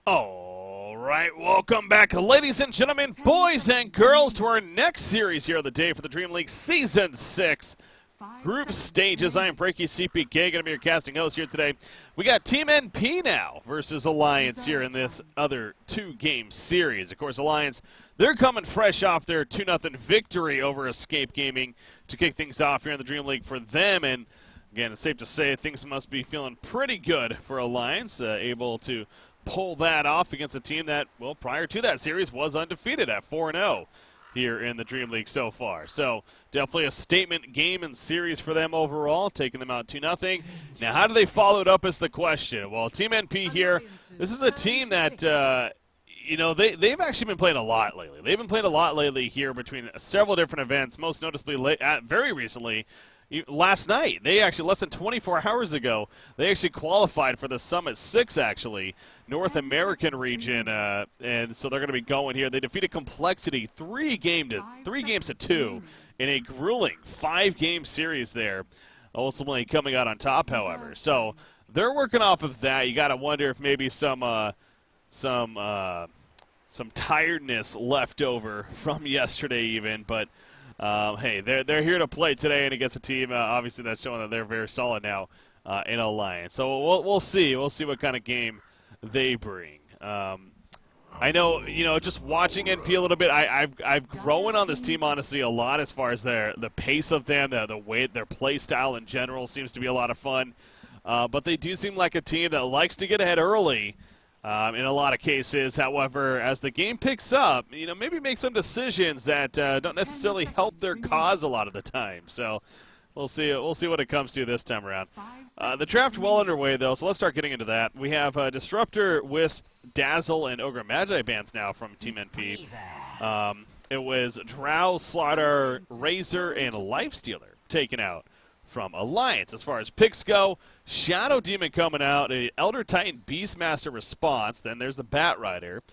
All right, welcome back, ladies and gentlemen, boys and girls, to our next series here of the day for the Dream League Season 6 Group Stages. I am Breaky CPK, going to be your casting host here today. We got Team NP now versus Alliance here in this other two-game series. Of course, Alliance, they're coming fresh off their 2-0 victory over Escape Gaming to kick things off here in the Dream League for them. And again, it's safe to say things must be feeling pretty good for Alliance, able to pull that off against a team that, well, prior to that series was undefeated at 4-0 here in the Dream League so far. So definitely a statement game and series for them overall, taking them out 2-0. Now, how do they follow it up is the question. Well, Team NP here, this is a team that, they've actually been playing a lot lately. They've been playing a lot lately here between several different events, most noticeably very recently. Last night, they actually, less than 24 hours ago, they actually qualified for the Summit 6, actually, North American region, and so they're going to be going here. They defeated Complexity 3 games to 2 in a grueling 5-game series there, ultimately coming out on top, however. So they're working off of that. You got to wonder if maybe some tiredness left over from yesterday even, but hey, they're here to play today and against a team, obviously, that's showing that they're very solid now in Alliance. So we'll see. We'll see what kind of game they bring. I know, just watching NP a little bit, I've grown on this team, honestly, a lot as far as the pace of them, the way their play style in general seems to be a lot of fun. But they do seem like a team that likes to get ahead early. In a lot of cases, however, as the game picks up, maybe make some decisions that don't necessarily help their cause a lot of the time. So we'll see what it comes to this time around. The draft well underway, though, so let's start getting into that. We have Disruptor, Wisp, Dazzle, and Ogre Magi bans now from Team NP. It was Drow, Slaughter, Razor, and Lifestealer taken out from Alliance. As far as picks go, Shadow Demon coming out, a Elder Titan Beastmaster response, then there's the Bat Rider,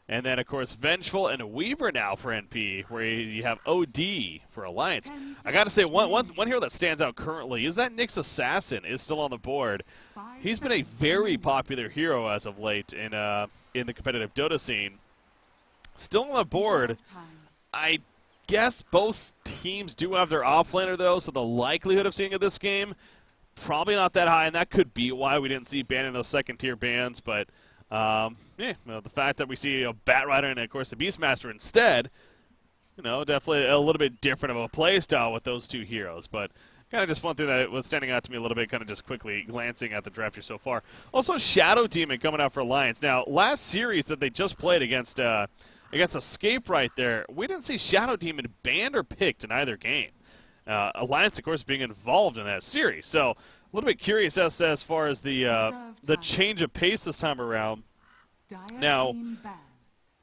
and then, of course, Vengeful and a Weaver now for NP, where you have OD for Alliance. I got to say, one hero that stands out currently is that Nyx Assassin is still on the board. He's been a very popular hero as of late in the competitive Dota scene. Still on the board. I guess both teams do have their offlaner, though, so the likelihood of seeing it this game, probably not that high, and that could be why we didn't see banning those second-tier bans, but the fact that we see a Bat Rider and, of course, the Beastmaster instead, definitely a little bit different of a play style with those two heroes, but kind of just one thing that was standing out to me a little bit, kind of just quickly glancing at the draft here so far. Also, Shadow Demon coming out for Alliance. Now, last series that they just played against Escape right there, we didn't see Shadow Demon banned or picked in either game. Alliance, of course, being involved in that series. So, a little bit curious as far as the change of pace this time around. Now,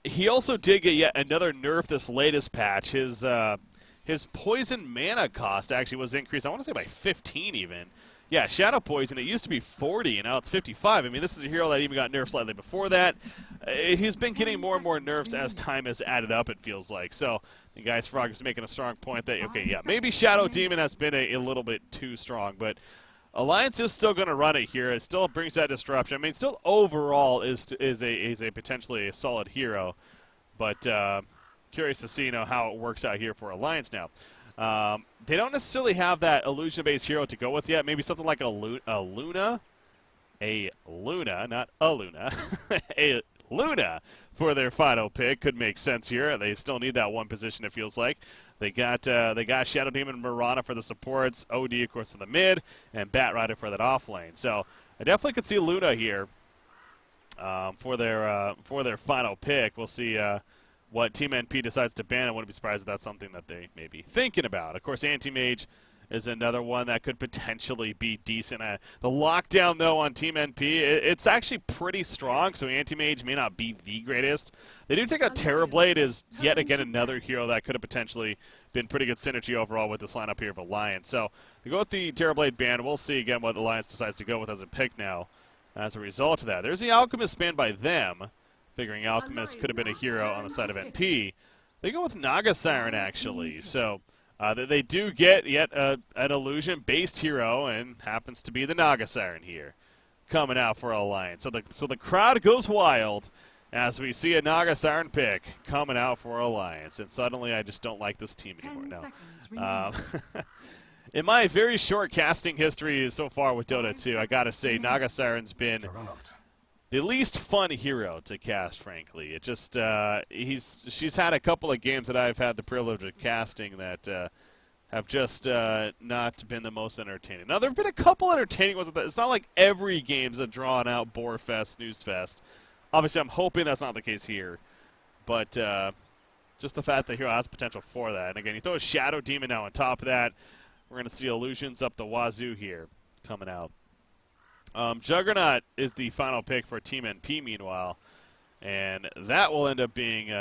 he also did get yet another nerf this latest patch. His poison mana cost actually was increased, I want to say by 15 even. Yeah, Shadow Poison, it used to be 40, and now it's 55. I mean, this is a hero that even got nerfed slightly before that. He's been getting more and more nerfs as time has added up, it feels like. So, the Guys Frog is making a strong point that, okay, yeah, maybe Shadow Demon has been a little bit too strong, but Alliance is still going to run it here. It still brings that disruption. I mean, still overall is a potentially a solid hero, but curious to see how it works out here for Alliance now. They don't necessarily have that illusion-based hero to go with yet. Maybe something like a Luna, not a Luna, a Luna for their final pick could make sense here. They still need that one position, it feels like. They got Shadow Demon and Mirana for the supports, OD, of course, in the mid, and Bat Rider for that off lane. So I definitely could see Luna here for their final pick. We'll see what Team NP decides to ban. I wouldn't be surprised if that's something that they may be thinking about. Of course, Anti-Mage is another one that could potentially be decent. The lockdown, though, on Team NP, it's actually pretty strong, so Anti-Mage may not be the greatest. They do take out Terrorblade as yet again another hero that could have potentially been pretty good synergy overall with this lineup here of Alliance. So we go with the Terrorblade ban. We'll see again what Alliance decides to go with as a pick now as a result of that. There's the Alchemist ban by them, figuring Alchemist could have been a hero on the side of NP. They go with Naga Siren, actually. So they do get yet an illusion-based hero, and happens to be the Naga Siren here coming out for Alliance. So the crowd goes wild as we see a Naga Siren pick coming out for Alliance. And suddenly I just don't like this team anymore. No. In my very short casting history so far with Dota 2, I got to say Naga Siren's been the least fun hero to cast, frankly. It just she's had a couple of games that I've had the privilege of casting that have just not been the most entertaining. Now, there have been a couple entertaining ones. It's not like every game's a drawn-out bore fest, snooze fest. Obviously, I'm hoping that's not the case here. But just the fact that hero has potential for that. And again, you throw a Shadow Demon now on top of that. We're going to see Illusions up the wazoo here coming out. Juggernaut is the final pick for Team NP, meanwhile. And that will end up being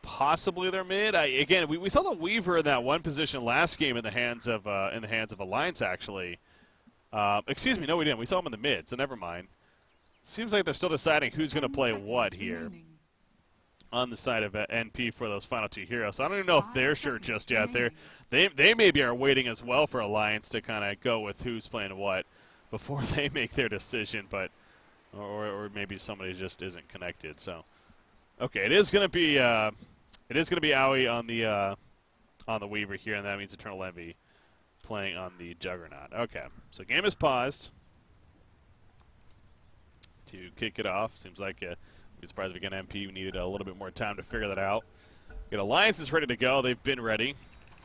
possibly their mid. Again, we saw the Weaver in that one position last game in the hands of Alliance, actually. Excuse me, no, we didn't. We saw him in the mid, so never mind. Seems like they're still deciding who's going to play what here on the side of NP for those final two heroes. So I don't even know if they're sure just yet. They maybe are waiting as well for Alliance to kind of go with who's playing what before they make their decision, but or maybe somebody just isn't connected. So okay, it is going to be Aoi on the Weaver here, and that means Eternal Envy playing on the Juggernaut. Okay, so game is paused to kick it off. Seems like I'd be surprised if again MP needed a little bit more time to figure that out. Good, Alliance is ready to go. They've been ready.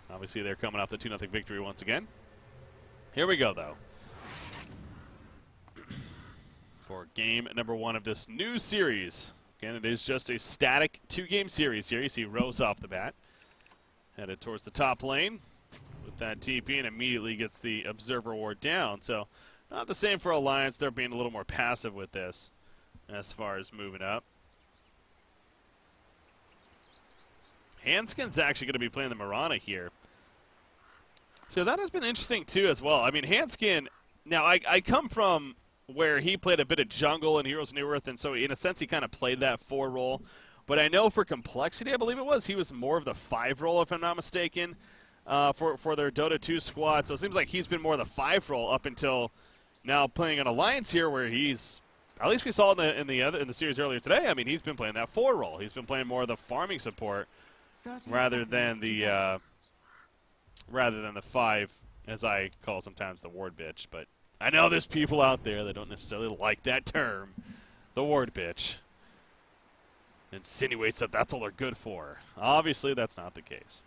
Obviously, they're coming off the 2-0 victory once again. Here we go, though, for game number 1 of this new series. Again, it is just a static 2-game series here. You see Rose off the bat, headed towards the top lane with that TP, and immediately gets the Observer Ward down. So not the same for Alliance. They're being a little more passive with this as far as moving up. Hanskin's actually going to be playing the Mirana here. So that has been interesting, too, as well. I mean, Hanskin, now I come from where he played a bit of jungle in Heroes of New Earth, and so in a sense he kind of played that 4 role. But I know for complexity, I believe it was, he was more of the 5 role, if I'm not mistaken, for their Dota 2 squad. So it seems like he's been more of the 5 role up until now playing an Alliance here where he's, at least we saw in the series earlier today, I mean, he's been playing that 4 role. He's been playing more of the farming support rather than the 5, as I call sometimes the ward bitch. But I know there's people out there that don't necessarily like that term, the ward bitch. Insinuates that that's all they're good for. Obviously, that's not the case.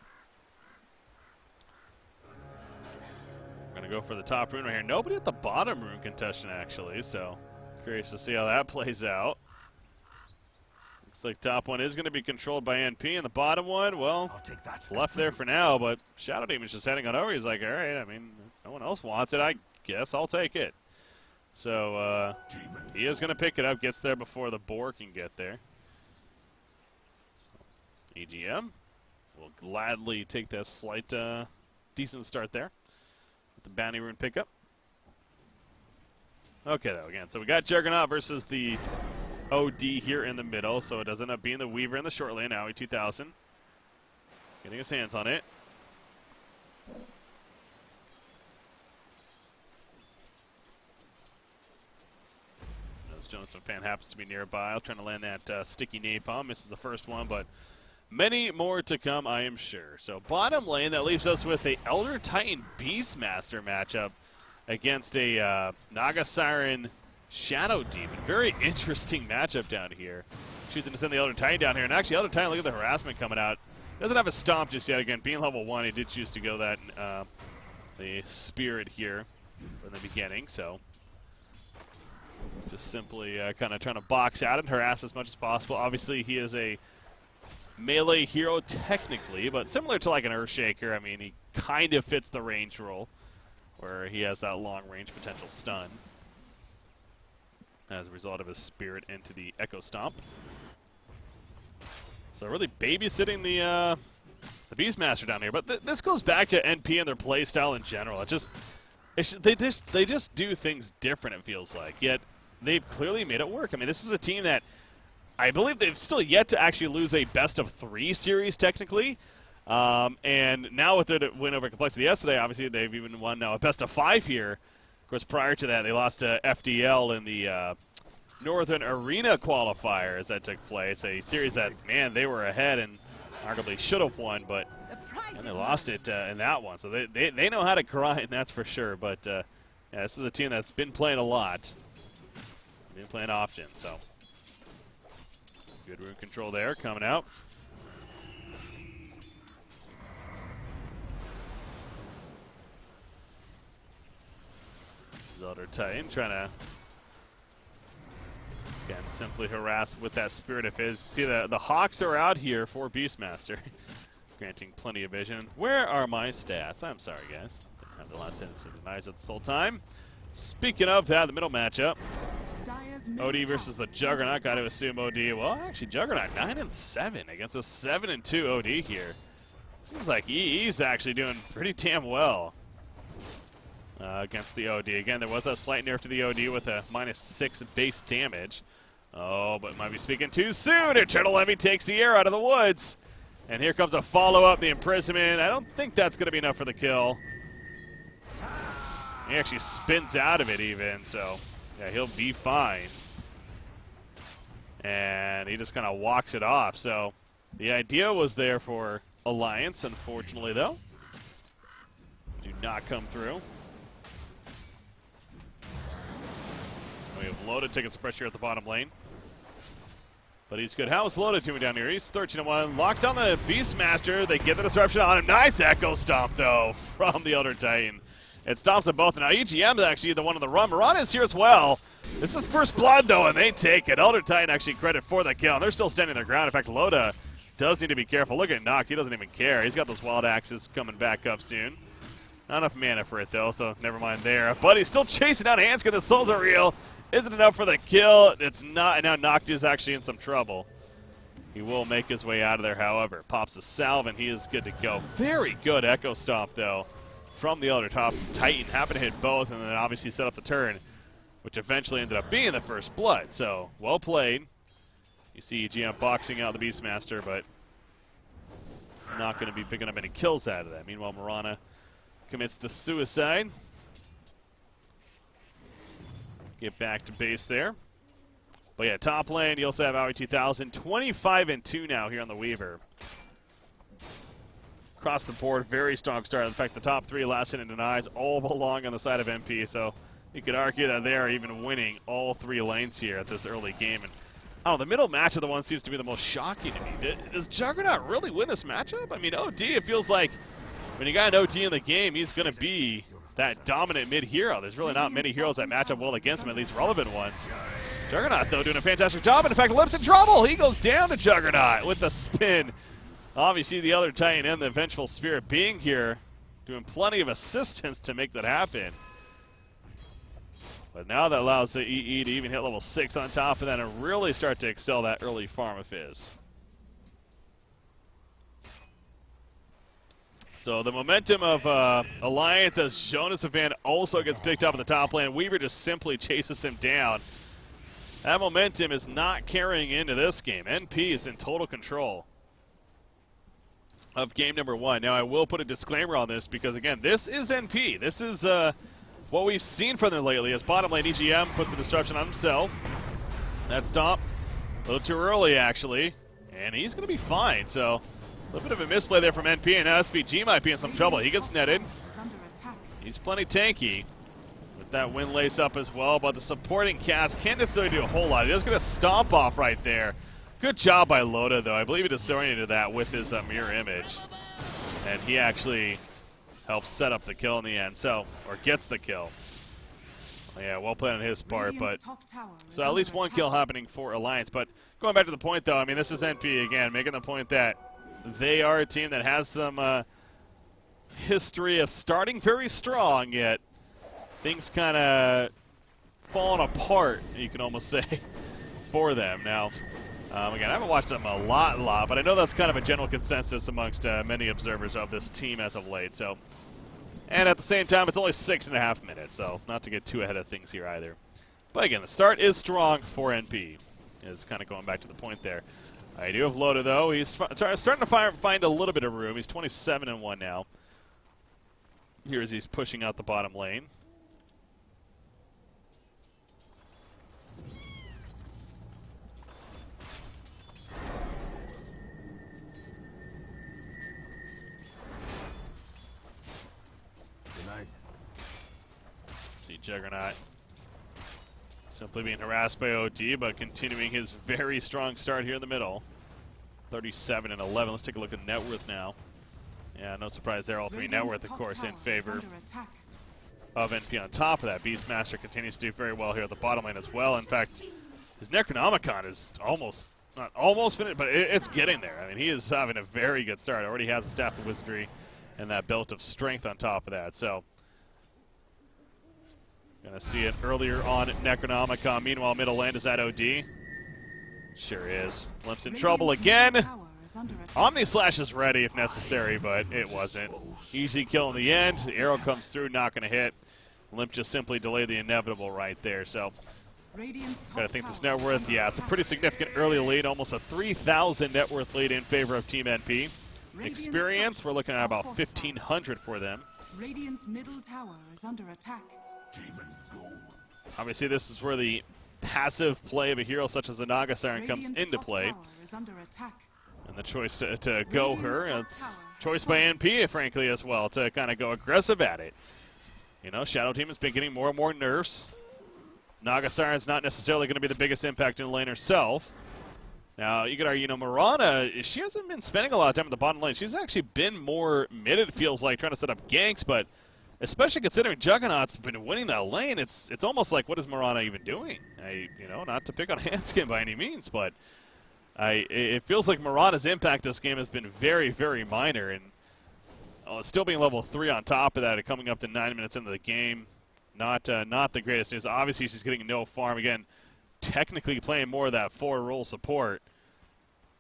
We're going to go for the top rune right here. Nobody at the bottom rune contestant, actually, so curious to see how that plays out. Looks like top one is going to be controlled by NP, and the bottom one, well, it's left there for now, but Shadow Demon's just heading on over. He's like, all right, I mean, no one else wants it. I guess I'll take it. So he is going to pick it up, gets there before the boar can get there. EGM will gladly take that slight decent start there with the bounty rune pickup. Okay, though, again, so we got Juggernaut versus the OD here in the middle, so it does end up being the Weaver in the short lane, Aoi 2000. Getting his hands on it. Johnson fan happens to be nearby. I'll try to land that sticky napalm. Misses the first one, but many more to come, I am sure. So bottom lane, that leaves us with a Elder Titan Beastmaster matchup against a Naga Siren Shadow Demon. Very interesting matchup down here. Choosing to send the Elder Titan down here. And actually, Elder Titan, look at the harassment coming out. Doesn't have a stomp just yet. Again, being level 1, he did choose to go that the Spirit here in the beginning. So just simply kind of trying to box out and harass as much as possible. Obviously, he is a melee hero technically, but similar to like an Earthshaker, I mean, he kind of fits the range role where he has that long-range potential stun as a result of his Spirit into the Echo Stomp. So really babysitting the Beastmaster down here. But this goes back to NP and their play style in general. They just do things different, it feels like. Yet they've clearly made it work. I mean, this is a team that I believe they've still yet to actually lose a best-of-3 series, technically. And now with their win over Complexity yesterday, obviously they've even won now a best-of-5 here course, prior to that, they lost to FDL in the Northern Arena qualifiers that took place. A series that, man, they were ahead and arguably should have won, but and they lost it in that one. So they know how to grind, that's for sure. But yeah, this is a team that's been playing a lot, been playing often. So good room control there coming out. Elder Titan trying to, again, simply harass with that Spirit of His. See, the Hawks are out here for Beastmaster, granting plenty of vision. Where are my stats? I'm sorry, guys. Didn't have the last sentence to deny it this whole time. Speaking of that, the middle matchup, OD versus the Juggernaut. Got to assume OD. Well, actually, Juggernaut 9-7 against a 7-2 OD here. Seems like EE's actually doing pretty damn well. Against the OD. Again, there was a slight nerf to the OD with a -6 base damage. Oh, but might be speaking too soon. Eternal Envy takes the air out of the woods. And here comes a follow-up, the imprisonment. I don't think that's going to be enough for the kill. He actually spins out of it even, so yeah, he'll be fine. And he just kind of walks it off. So the idea was there for Alliance, unfortunately, though. Do not come through. We have Loaded taking some pressure at the bottom lane. But he's good. How is Loaded doing down here? He's 13-1. Locks down the Beastmaster. They get the disruption on him. Nice Echo Stomp, though, from the Elder Titan. It stomps them both. Now EGM is actually the one on the run. Marana is here as well. This is first blood, though, and they take it. Elder Titan actually credit for the kill. And they're still standing their ground. In fact, Loda does need to be careful. Look at Noct. He doesn't even care. He's got those wild axes coming back up soon. Not enough mana for it, though, so never mind there. But he's still chasing down Hanska. The souls are real. Isn't enough for the kill. It's not, and now Noct is actually in some trouble. He will make his way out of there, however. Pops a salve, and he is good to go. Very good Echo Stomp, though, from the Elder Titan. Happened to hit both, and then obviously set up the turn, which eventually ended up being the first blood. So, well played. You see EGM boxing out the Beastmaster, but not going to be picking up any kills out of that. Meanwhile, Marana commits the suicide. Get back to base there. But yeah, top lane, you also have Aoi 2000. 25-2 now here on the Weaver. Across the board, very strong start. In fact, the top three last hit and denies all belong on the side of MP. So you could argue that they are even winning all three lanes here at this early game. And oh, the middle matchup, the one seems to be the most shocking to me. Does Juggernaut really win this matchup? I mean, OD, it feels like when you got an OD in the game, he's going to be that dominant mid-hero. There's really not many heroes that match up well against him, at least relevant ones. Juggernaut, though, doing a fantastic job. And in fact, Lips in trouble. He goes down to Juggernaut with the spin. Obviously, the other Titan and the Vengeful Spirit being here, doing plenty of assistance to make that happen. But now that allows the EE to even hit level 6 on top of that and really start to excel that early farm of his. So the momentum of Alliance as Jonas Van also gets picked up in the top lane. Weaver just simply chases him down. That momentum is not carrying into this game. NP is in total control of game number 1. Now I will put a disclaimer on this because, again, this is NP. This is what we've seen from them lately as bottom lane EGM puts the disruption on himself. That stomp, a little too early actually, and he's going to be fine. So a little bit of a misplay there from NP, and now SVG might be in some trouble. He gets netted. He's plenty tanky with that wind lace up as well, but the supporting cast can't necessarily do a whole lot. He does get a stomp off right there. Good job by Loda, though. I believe he disoriented that with his mirror image, and he actually helps set up the kill in the end, so, or gets the kill. Yeah, well played on his part, but so at least one kill happening for Alliance. But going back to the point, though, I mean, this is NP again, making the point that they are a team that has some history of starting very strong, yet things kind of falling apart, you can almost say, for them. Now, again, I haven't watched them a lot, but I know that's kind of a general consensus amongst many observers of this team as of late. So, and at the same time, it's only 6.5 minutes, so not to get too ahead of things here either. But again, the start is strong for NP. Is kind of going back to the point there. I do have Loda, though. He's starting to find a little bit of room. He's 27-1 now. Here as he's pushing out the bottom lane. Juggernaut simply being harassed by OD, but continuing his very strong start here in the middle. 37 and 11. Let's take a look at net worth now. Yeah, no surprise there. All three net worth, of course, in favor of NP. On top of that, Beastmaster continues to do very well here at the bottom lane as well. In fact, his Necronomicon is not almost finished, but it's getting there. I mean, he is having a very good start. Already has a Staff of Wizardry and that belt of strength on top of that. So, gonna see it earlier on Necronomicon. Meanwhile, middle lane is at OD. Sure is. Limp's in trouble again. Omni Slash is ready if necessary, but it wasn't. Easy kill in the end. The arrow comes through, not going to hit. Limp just simply delayed the inevitable right there. So, gotta think this net worth. Yeah, it's a pretty significant early lead, almost a 3,000 net worth lead in favor of Team NP. Experience, we're looking at about 1,500 for them. Radiant's middle tower is under attack. Obviously, this is where the passive play of a hero such as the Naga Siren comes into play. And the choice to go her, it's choice by NP, frankly, as well, to kind of go aggressive at it. You know, Shadow Team has been getting more and more nerfs. Naga Siren's not necessarily going to be the biggest impact in the lane herself. Now, you could argue, you know, Mirana, she hasn't been spending a lot of time in the bottom lane. She's actually been more mid, it feels like, trying to set up ganks, but especially considering Juggernaut's been winning that lane, it's almost like, what is Mirana even doing? You know, not to pick on Hanskin by any means, but it feels like Mirana's impact this game has been very, very minor, and still being level 3 on top of that and coming up to 9 minutes into the game, not the greatest news. Obviously, she's getting no farm. Again, technically playing more of that 4-role support.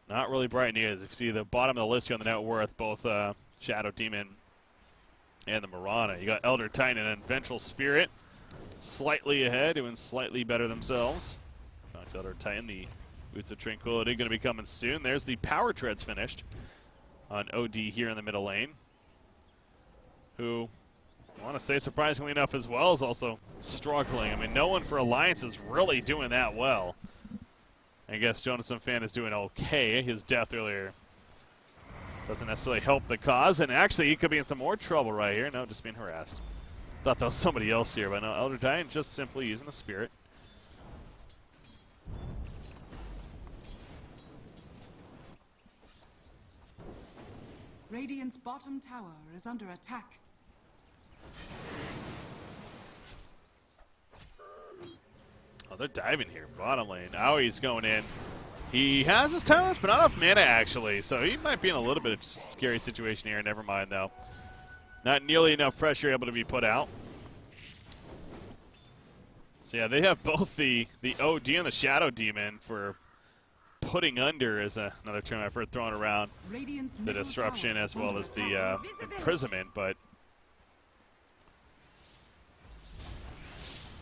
Not really bright news. If you see the bottom of the list here on the net worth, both Shadow Demon and the Mirana. You got Elder Titan and Vengeful Spirit slightly ahead, doing slightly better themselves. Back to Elder Titan, the Boots of Tranquility going to be coming soon. There's the Power Treads finished on OD here in the middle lane, who, I want to say surprisingly enough as well, is also struggling. I mean, no one for Alliance is really doing that well. I guess Jonathan Fan is doing okay. His death earlier doesn't necessarily help the cause, and actually he could be in some more trouble right here. No, just being harassed. Thought that was somebody else here, but no, Elder Titan just simply using the Spirit. Radiant's bottom tower is under attack. Oh, they're diving here. Bottom lane. Aui's going in. He has his talents, but not enough mana, actually. So he might be in a little bit of a scary situation here. Never mind, though. Not nearly enough pressure able to be put out. So, yeah, they have both the OD and the Shadow Demon for putting under, is another term I've heard thrown around. The disruption as well as the imprisonment, but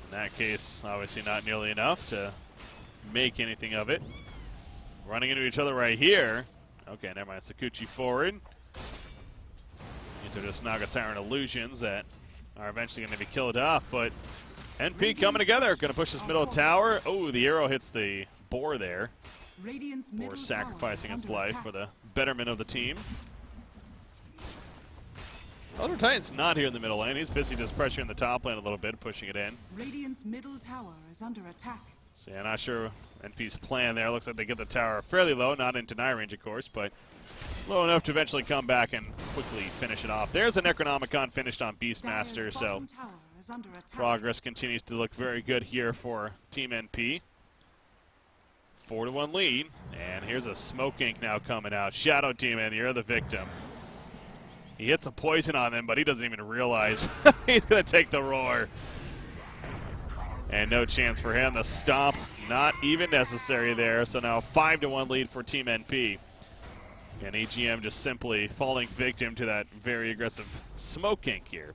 in that case, obviously not nearly enough to make anything of it. Running into each other right here. Okay, never mind. Sakuchi forward. These are just Naga Siren illusions that are eventually going to be killed off, but NP coming together. Going to push this middle tower. Oh, the arrow hits the boar there. Boar sacrificing its life for the betterment of the team. Elder Titan's not here in the middle lane. He's busy just pressuring the top lane a little bit, pushing it in. Radiant's middle tower is under attack. So yeah, not sure NP's plan there. Looks like they get the tower fairly low, not in deny range, of course, but low enough to eventually come back and quickly finish it off. There's a Necronomicon finished on Beastmaster, so progress continues to look very good here for Team NP. 4-1 lead, and here's a Smoke Ink now coming out. Shadow Demon, you're the victim. He hits a poison on him, but he doesn't even realize he's going to take the roar. And no chance for him. The stomp, not even necessary there. So now 5-1 lead for Team NP. And AGM just simply falling victim to that very aggressive Smoke Ink here.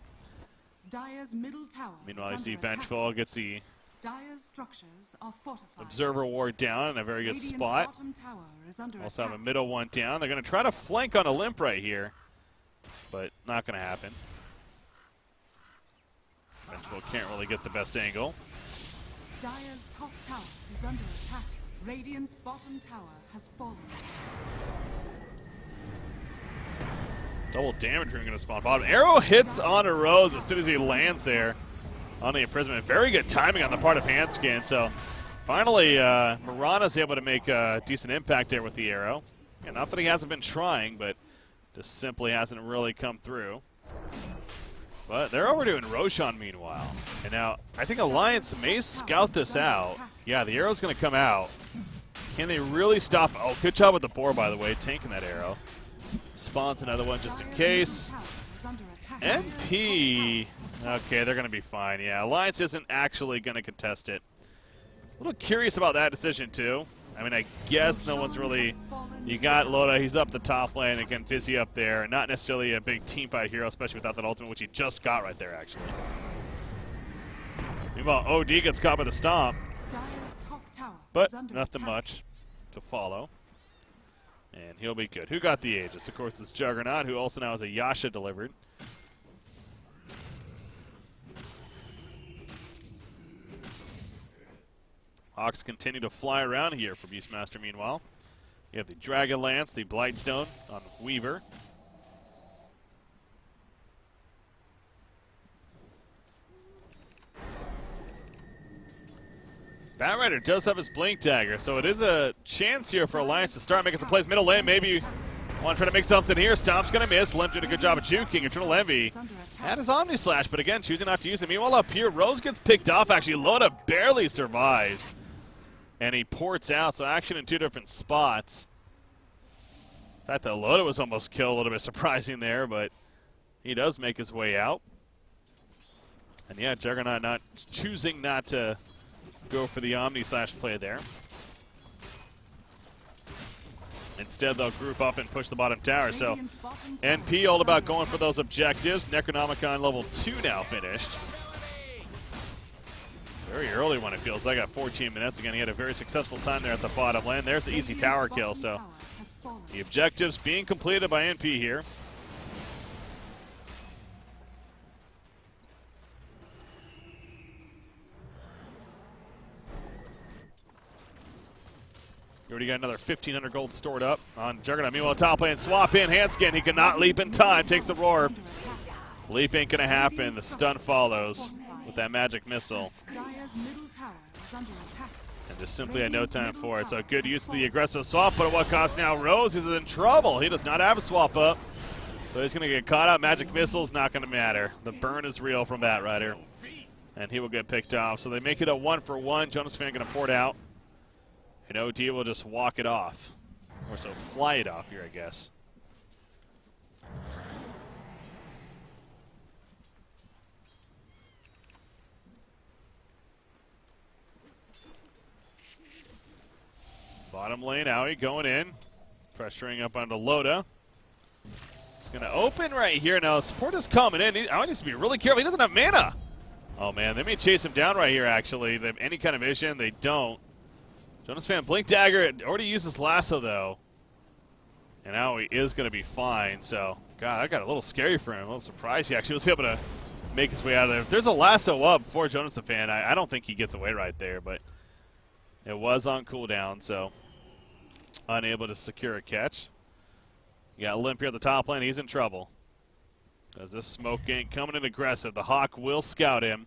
Dire's middle tower. Meanwhile, you see Vengeful gets the Dire's structures are fortified. Observer Ward down in a very good spot. Bottom tower is under Also attack. have a middle one down. They're going to try to flank on a Limp right here, but not going to happen. Vengeful can't really get the best angle. Dire's top tower is under attack. Radiant's bottom tower has fallen. Double damage ring going to spawn bottom. Arrow hits on a Rose as soon as he lands there. on the imprisonment. Very good timing on the part of Hanskin. So finally, Marana's able to make a decent impact there with the arrow. Yeah, not that he hasn't been trying, but just simply hasn't really come through. But they're overdoing Roshan meanwhile. And now I think Alliance may scout this out. Yeah, the arrow's going to come out. Can they really stop? Oh, good job with the boar, by the way, tanking that arrow. Spawns another one just in case. NP. Okay, they're going to be fine. Yeah, Alliance isn't actually going to contest it. A little curious about that decision, too. I mean, I guess no one's really... You got Loda, he's up the top lane, again, busy up there. Not necessarily a big team fight hero, especially without that ultimate, which he just got right there, actually. Meanwhile, OD gets caught by the stomp. But nothing much to follow. And he'll be good. Who got the Aegis? Of course, it's Juggernaut, who also now has a Yasha delivered. Hawks continue to fly around here for Beastmaster meanwhile. You have the Dragon Lance, the Blightstone on Weaver. Batrider does have his Blink Dagger, so it is a chance here for Alliance to start making some plays. Middle lane, maybe want to try to make something here. Stomp's going to miss. Limp did a good job of juking. Eternal Envy had his Omni Slash, but again, choosing not to use it. Meanwhile, up here, Rose gets picked off. Actually, Loda barely survives. And he ports out, so action in two different spots. In fact, that Loda was almost killed, a little bit surprising there, but he does make his way out. And yeah, Juggernaut not choosing not to go for the Omni Slash play there. Instead, they'll group up and push the bottom tower. So NP all about going for those objectives. Necronomicon level 2 now finished. Very early one, it feels like, at 14 minutes. Again, he had a very successful time there at the bottom lane. There's the easy tower kill, so the objectives being completed by NP here. You already got another 1,500 gold stored up on Juggernaut. Meanwhile, top lane, swap in, Hanskin. He cannot leap in time, takes the roar. Leap ain't gonna happen, the stun follows with that magic missile. And just simply had no time for it. So good use of the aggressive swap, but at what cost now? Rose is in trouble. He does not have a swap up. So he's going to get caught out. Magic missile's not going to matter. The burn is real from Batrider. And he will get picked off. So they make it a 1-for-1. Jonas Fan going to port out. And OD will just walk it off. Or so fly it off here, I guess. Bottom lane, Aoi going in. Pressuring up onto Loda. He's going to open right here. Now, support is coming in. Aoi needs to be really careful. He doesn't have mana. Oh, man. They may chase him down right here, actually. They have any kind of vision. They don't. Jonas Fan, Blink Dagger. Already uses Lasso, though. And Aoi is going to be fine. So, God, that got a little scary for him. A little surprised he actually was able to make his way out of there. If there's a Lasso up for Jonas Fan, I don't think he gets away right there. But it was on cooldown, so unable to secure a catch. You got Limp here at the top lane. He's in trouble. As this smoke ain't coming in aggressive. The Hawk will scout him.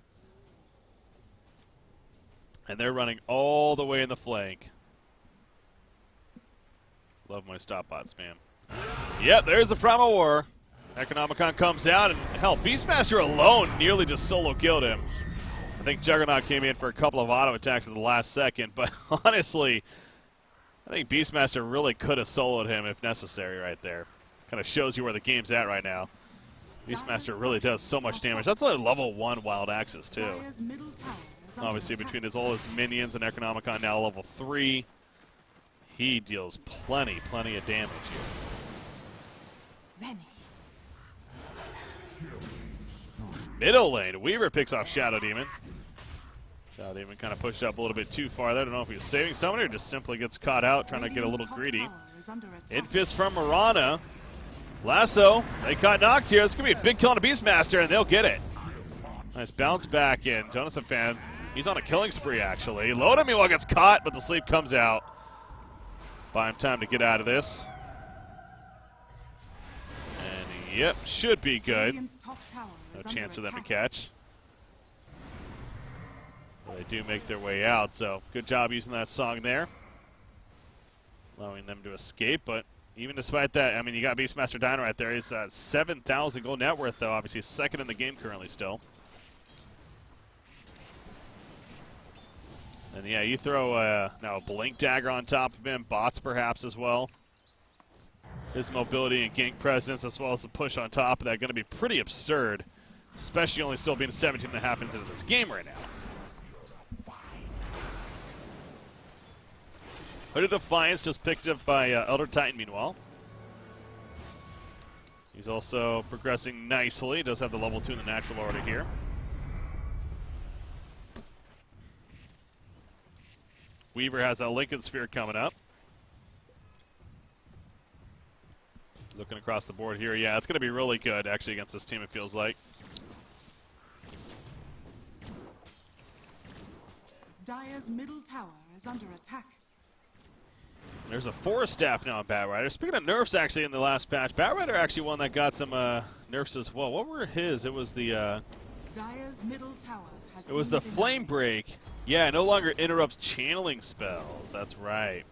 And they're running all the way in the flank. Love my stop bot spam. Yep, there's the Primal War. Necronomicon comes out, and hell, Beastmaster alone nearly just solo killed him. I think Juggernaut came in for a couple of auto attacks at the last second, but honestly, I think Beastmaster really could have soloed him if necessary right there. Kind of shows you where the game's at right now. Beastmaster really does so much damage. That's like level 1 Wild Axis, too. Obviously, between all his minions and Necronomicon now level 3, he deals plenty of damage here. Middle lane, Weaver picks off Shadow Demon. Shadow Demon kind of pushed up a little bit too far there. I don't know if he was saving someone or just simply gets caught out trying to get a little greedy. Infist from Marana. Lasso, they got knocked here. This is going to be a big kill on a Beastmaster, and they'll get it. Nice bounce back in. Jonas Fan, he's on a killing spree, actually. Loda, meanwhile, gets caught, but the sleep comes out. Buy him time to get out of this. And, yep, should be good. No chance for them to catch. They do make their way out, so good job using that song there. Allowing them to escape, but even despite that, I mean, you got Beastmaster Dino right there. He's 7,000 gold net worth, though. Obviously second in the game currently still. And yeah, you throw now a Blink Dagger on top of him, bots perhaps as well. His mobility and gank presence, as well as the push on top of that, going to be pretty absurd, especially only still being 17.5 into this game right now. Hooded Defiance just picked up by Elder Titan, meanwhile. He's also progressing nicely. Does have the level 2 in the natural order here. Weaver has a Lincoln Sphere coming up. Looking across the board here, yeah, it's going to be really good, actually, against this team, it feels like. Dire's middle tower is under attack. There's a Forest Staff now on Batrider. Speaking of nerfs, actually, in the last patch, Batrider actually one that got some nerfs as well. What were his? It was the Dire's middle tower has it was the Flame Break. Yeah, it no longer interrupts channeling spells. That's right.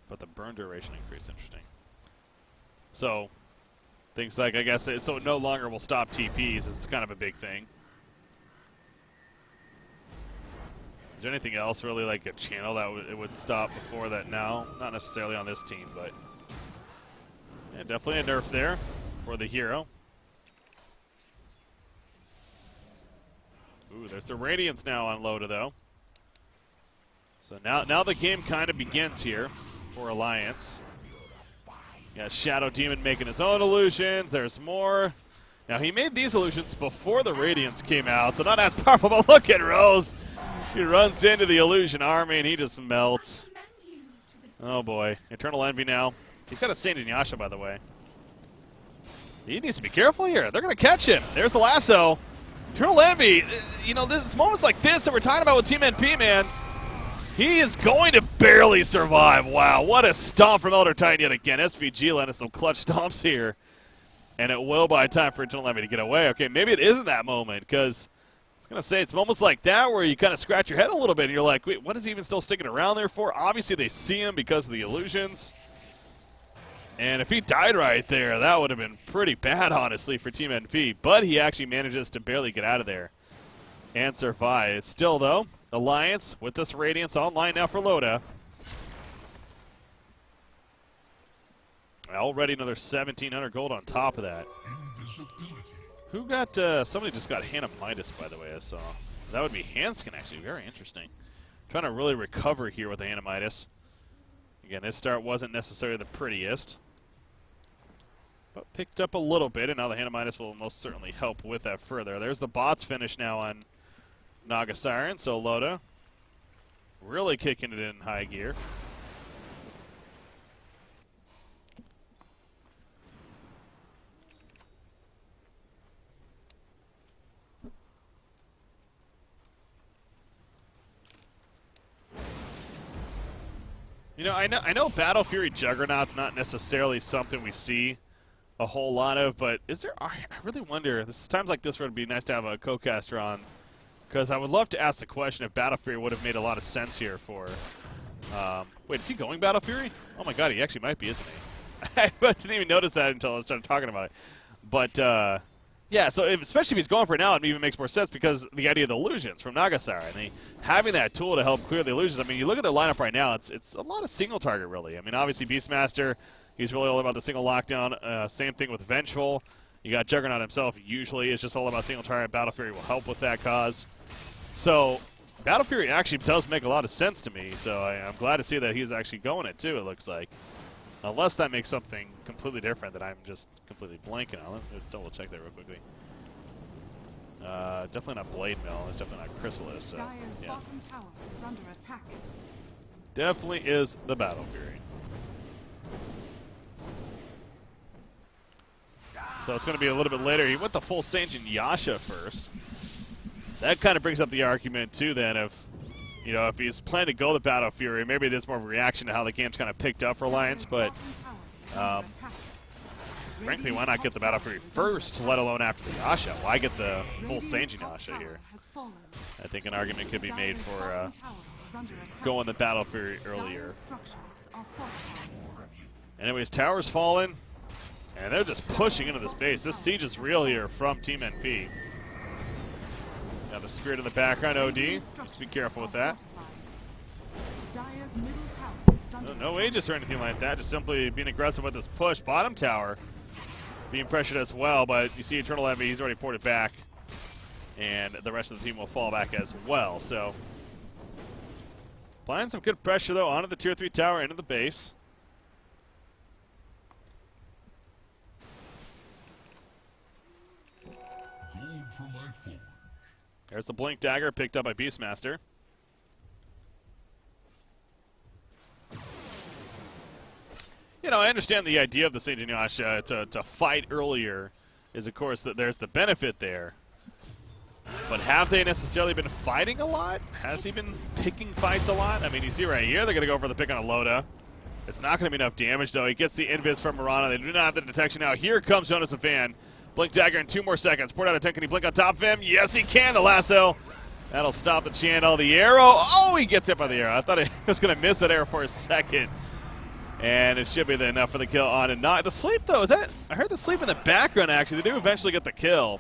But the burn duration increase, interesting. So things like, I guess, so it no longer will stop TPs. It's kind of a big thing. Is there anything else really like a channel that it would stop before that now? Not necessarily on this team, but yeah, definitely a nerf there for the hero. Ooh, there's the Radiance now on Loda, though. So now the game kind of begins here for Alliance. You got Shadow Demon making his own illusions. There's more. Now, he made these illusions before the Radiance came out, so not as powerful, but look at Rose. He runs into the illusion army, and he just melts. Oh, boy. Eternal Envy now. He's got a Saint Inyasha, by the way. He needs to be careful here. They're going to catch him. There's the lasso. Eternal Envy, you know, it's moments like this that we're talking about with Team NP, man. He is going to barely survive. Wow, what a stomp from Elder Titan yet again. SVG landed some clutch stomps here. And it will buy time for Eternal Envy to get away. Okay, maybe it isn't that moment, because I was going to say it's moments like that where you kind of scratch your head a little bit and you're like, wait, what is he even still sticking around there for? Obviously they see him because of the illusions. And if he died right there, that would have been pretty bad, honestly, for Team NP. But he actually manages to barely get out of there and survive. Still, though, Alliance with this Radiance online now for Loda. Already another 1,700 gold on top of that. Who got, somebody just got Hannah Midas, by the way, I saw. That would be Hanskin, actually. Very interesting. Trying to really recover here with the Hannah Midas. Again, this start wasn't necessarily the prettiest, but picked up a little bit, and now the Hannah Midas will most certainly help with that further. There's the bots finish now on Naga Siren, so Loda really kicking it in high gear. You know, I know Battle Fury Juggernaut's not necessarily something we see a whole lot of, but is there? I really wonder. This times like this where it'd be nice to have a co-caster on, because I would love to ask the question if Battle Fury would have made a lot of sense here for. Wait, is he going Battle Fury? Oh my God, he actually might be, isn't he? I didn't even notice that until I started talking about it. But yeah, so especially if he's going for it now, it even makes more sense because the idea of the illusions from Nagasara and having that tool to help clear the illusions. I mean, you look at their lineup right now; it's a lot of single target, really. I mean, obviously Beastmaster, he's really all about the single lockdown. Same thing with Vengeful. You got Juggernaut himself. Usually, it's just all about single target. Battle Fury will help with that cause. So Battle Fury actually does make a lot of sense to me. So I'm glad to see that he's actually going it too. It looks like, unless that makes something completely different that I'm just completely blanking on. Let's double check that real quickly. Definitely not Blade Mill. It's definitely not Chrysalis. So, Dire's yeah. bottom tower is under attack. Definitely is the Battle Fury. So it's going to be a little bit later. He went the full Saint Yasha first. That kind of brings up the argument, too, then, of, you know, if he's planning to go the Battle Fury, maybe it's more of a reaction to how the game's kind of picked up for Alliance, but frankly, why not get the Battle Fury first, let alone after the Yasha? Why get the full Sanji Yasha here? I think an argument could be made for going the Battle Fury earlier. Anyways, tower's fallen, and they're just pushing into this base. This siege is real here from Team NP. Got the Spirit in the background, OD. Just be careful with that. No Aegis or anything like that, just simply being aggressive with this push. Bottom tower being pressured as well, but you see Eternal Envy, he's already ported back, and the rest of the team will fall back as well. So, applying some good pressure, though, onto the Tier 3 tower, into the base. There's the Blink Dagger picked up by Beastmaster. You know, I understand the idea of the Saint Yasha to fight earlier is, of course, that there's the benefit there. But have they necessarily been fighting a lot? Has he been picking fights a lot? I mean, you see right here, they're going to go for the pick on a Loda. It's not going to be enough damage, though. He gets the invis from Mirana. They do not have the detection now. Here comes Jonas and Fan. Blink Dagger in 2 more seconds. Port out of 10. Can he blink on top of him? Yes, he can. The lasso. That'll stop the channel. The arrow. Oh, he gets hit by the arrow. I thought he was going to miss that arrow for a second. And it should be enough for the kill on and not. The sleep, though, is that? I heard the sleep in the background, actually. They do eventually get the kill.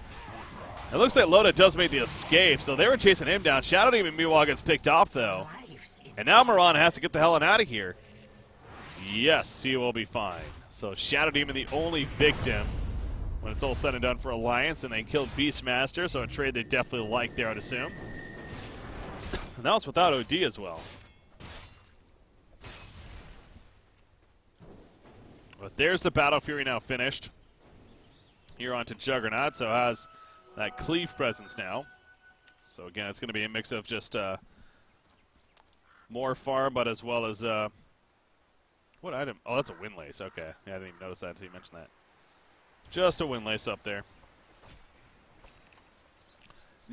It looks like Loda does make the escape, so they were chasing him down. Shadow Demon, meanwhile, gets picked off, though. And now Mirana has to get the hell out of here. Yes, he will be fine. So Shadow Demon, the only victim when it's all said and done for Alliance, and they killed Beastmaster, so a trade they definitely like there, I'd assume. And that was without OD as well. But there's the Battle Fury now finished. Here onto Juggernaut, so has that cleave presence now. So again, it's going to be a mix of just more farm, but as well as what item? Oh, that's a Windlace. Okay, yeah, I didn't even notice that until you mentioned that. Just a Windlace up there.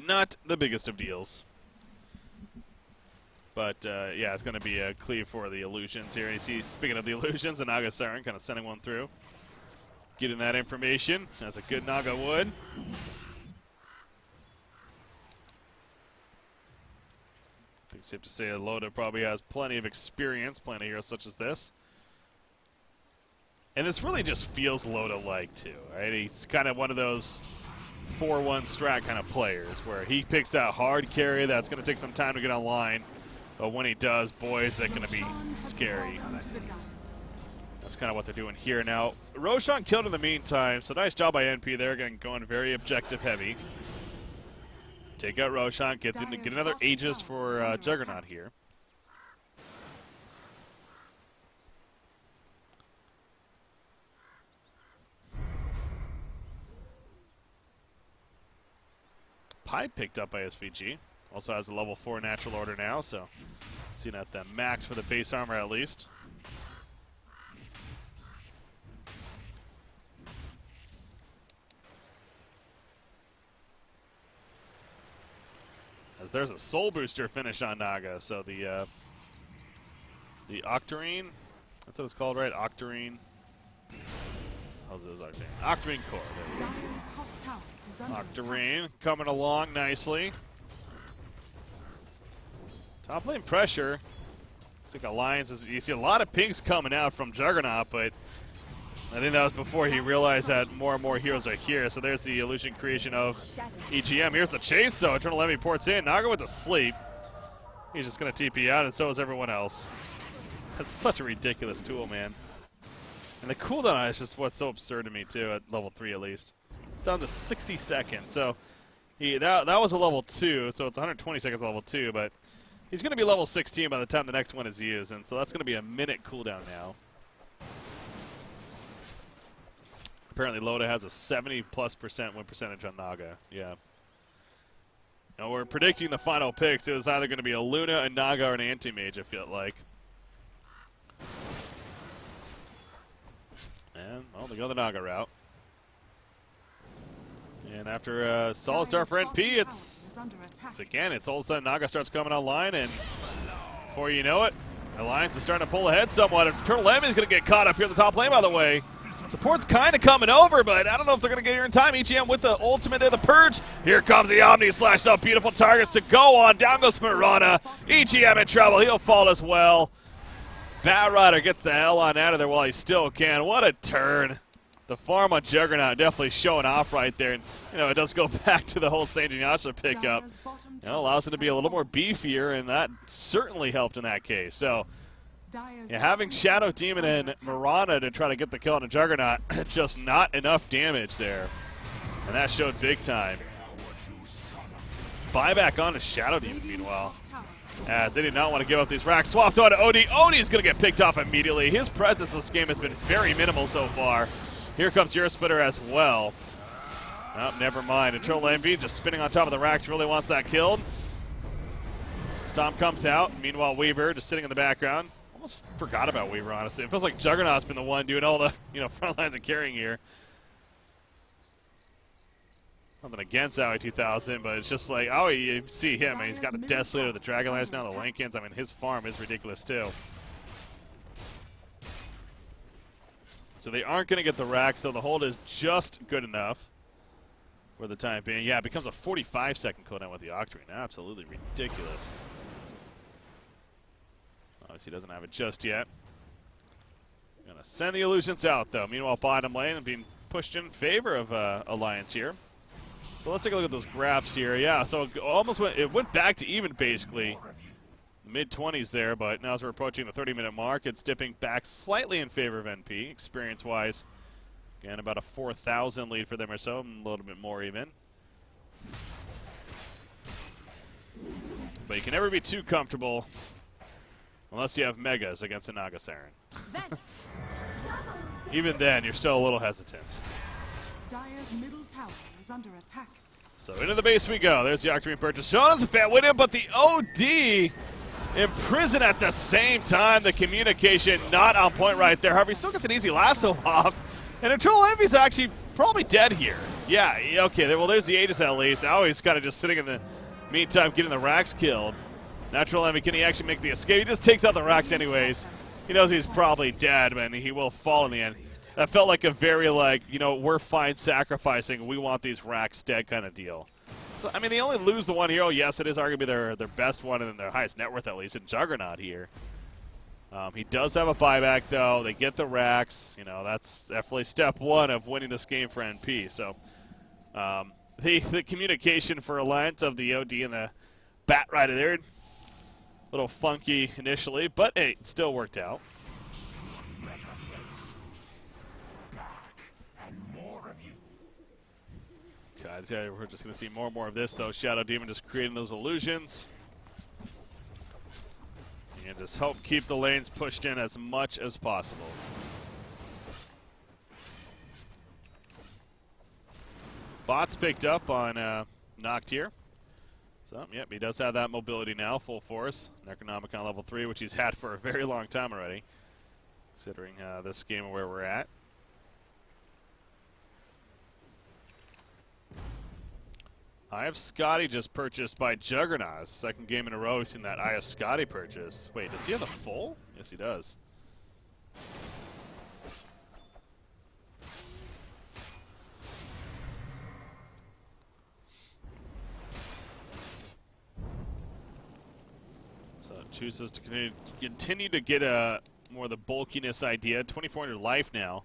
Not the biggest of deals. But, yeah, it's going to be a cleave for the illusions here. You see, speaking of the illusions, the Naga Siren kind of sending one through. Getting that information, as a good Naga would. I think it's safe to say that Loda probably has plenty of experience playing a hero such as this. And this really just feels Loda-like, too, right? He's kind of one of those 4-1 strat kind of players where he picks that hard carry that's going to take some time to get online. But when he does, boy, is that going to be scary. That's kind of what they're doing here. Now, Roshan killed in the meantime, so nice job by NP there, again, going very objective heavy. Take out Roshan, get another Aegis for Juggernaut here. Pipe picked up by SVG. Also has a level 4 natural order now, so seeing at the max for the base armor at least. As there's a soul booster finish on Naga, so the Octarine, that's what it's called, right? Octarine. How's this Octarine? Octarine core. There you go. Octarine coming along nicely. Top lane pressure. Looks like Alliance is. You see a lot of pings coming out from Juggernaut, but I think that was before he realized that more and more heroes are here. So there's the illusion creation of EGM. Here's the chase, though. Eternal Envy ports in. Naga with the sleep. He's just going to TP out, and so is everyone else. That's such a ridiculous tool, man. And the cooldown on it is just what's so absurd to me, too, at level 3 at least. It's down to 60 seconds. So that was a level 2, so it's 120 seconds level 2, but he's going to be level 16 by the time the next one is used, and so that's going to be a minute cooldown now. Apparently Loda has a 70+% win percentage on Naga. Yeah. Now we're predicting the final picks. It was either going to be a Luna, a Naga, or an Anti-Mage, I feel like. And, well, they go the Naga route. And after solid start for NP, it's all of a sudden Naga starts coming online, and before you know it, Alliance is starting to pull ahead somewhat. Eternal Envy is going to get caught up here at the top lane, by the way. Support's kind of coming over, but I don't know if they're going to get here in time. EGM with the ultimate there, the Purge. Here comes the Omni Slash. So beautiful targets to go on. Down goes Mirana. EGM in trouble. He'll fall as well. Bat Rider gets the hell on out of there while he still can. What a turn. The farm on Juggernaut definitely showing off right there. And, you know, it does go back to the whole St. Ignatius pickup. You know, allows him to be a little more beefier, and that certainly helped in that case. So, yeah, having Shadow Demon and Mirana to try to get the kill on a Juggernaut, just not enough damage there. And that showed big time. Buyback on to Shadow Demon, meanwhile, as they did not want to give up these racks. Swapped on to OD. OD's going to get picked off immediately. His presence this game has been very minimal so far. Here comes Eurospitter as well. Oh, never mind. Eternal Envy just spinning on top of the racks. Really wants that killed. Stomp comes out. Meanwhile, Weaver just sitting in the background. Almost forgot about Weaver, honestly. It feels like Juggernaut's been the one doing all the, front lines of carrying here. Nothing against Aoi 2000, but it's just like, oh, you see him, and he's got the Desolator, the Dragonlance, now the Lankins. I mean, his farm is ridiculous, too. So they aren't going to get the rack, so the hold is just good enough for the time being. Yeah, it becomes a 45-second cooldown with the Octarine. Absolutely ridiculous. Obviously, he doesn't have it just yet. Going to send the Illusions out, though. Meanwhile, bottom lane and being pushed in favor of Alliance here. So let's take a look at those graphs here. Yeah, so it went back to even, basically. Mid-20s there, but now as we're approaching the 30-minute mark, it's dipping back slightly in favor of NP, experience-wise. Again, about a 4,000 lead for them or so, a little bit more even. But you can never be too comfortable unless you have Megas against a Naga Siren. Even then, you're still a little hesitant. Dire's middle tower is under attack. So into the base we go. There's the Octarine purchase. Sean is a fan with him, but the OD imprisoned at the same time. The communication not on point right there. However, he still gets an easy lasso off. And Eternal Envy's actually probably dead here. Yeah, okay, well, there's the Aegis at least. Now he's kind of just sitting in the meantime getting the racks killed. Natural Envy, can he actually make the escape? He just takes out the racks anyways. He knows he's probably dead, but he will fall in the end. That felt like a very, we're fine sacrificing. We want these racks dead kind of deal. So, I mean, they only lose the one hero. Yes, it is arguably their best one and their highest net worth, at least, in Juggernaut here. He does have a buyback, though. They get the racks. That's definitely step one of winning this game for NP. So, the communication for Alliance of the OD and the Bat Rider there, a little funky initially, but hey, it still worked out. God, yeah, we're just going to see more and more of this, though. Shadow Demon just creating those illusions. And just help keep the lanes pushed in as much as possible. Bot's picked up on Noct here. So, yep, he does have that mobility now, full force. Necronomicon level 3, which he's had for a very long time already, considering this game and where we're at. I have Scotty just purchased by Juggernaut. Second game in a row we've seen that I have Scotty purchase. Wait, does he have the full? Yes, he does. So it chooses to continue to get more of the bulkiness idea. 2,400 life now.